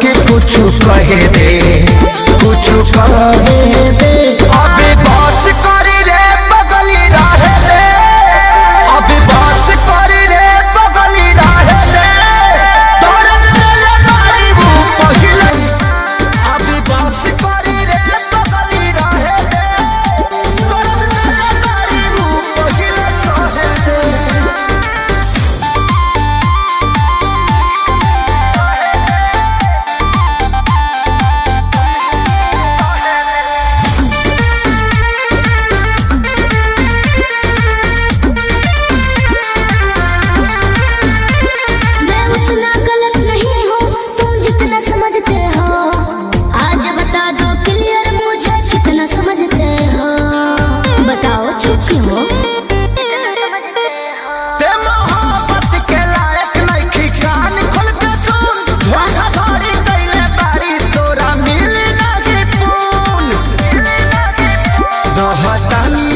के कुछ कहे दे, कुछ कहे दे। अबे बस करी रे बगली रहे दे, अबे बस करी रे बगली रहे दे। तोरे तेरे मारी वो पहिले, अबे बस करी रे बगली रहे दे। तोरे तेरे मारी वो पहिले सहे दे।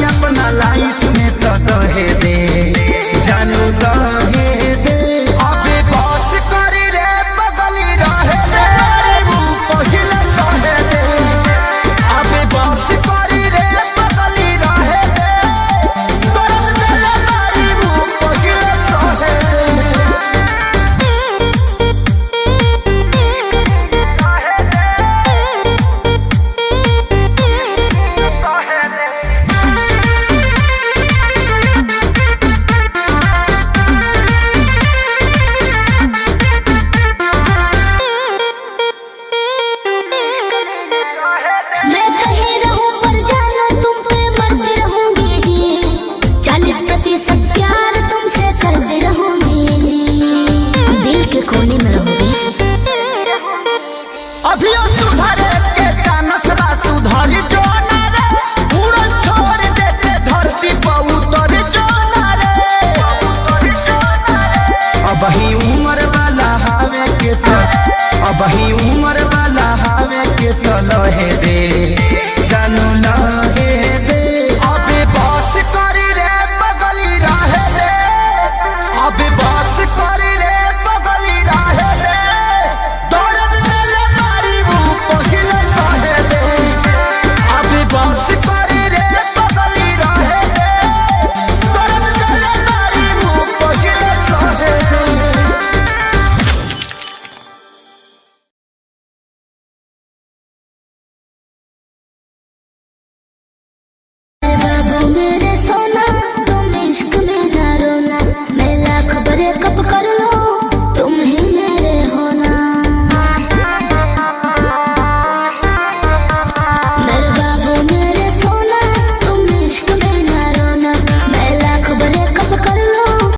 अपना लाइफ में तो कहे दे, जानू कहे दे। अबे बस करी रे बगली रहे दे, वो पहिले सहे दे। अबे बस करी रे बगली रहे दे, तोरे तेरे मारी वो पहिले सहे दे। मैं कहीं रहूं पर जानो तुम पे मरती रहूंगी जी, 40% प्यार तुमसे करती रहूंगी जी, दिल के कोने में रहोगे। अभी सुधरे के चानस बा, सुधरी जो ना रे। उड़न छोड़ देते धरती पर उतर जो ना रे। अब ही उम्र वाला हावे के तो, अब ही उम्र वाला हावे के तो लहे दे।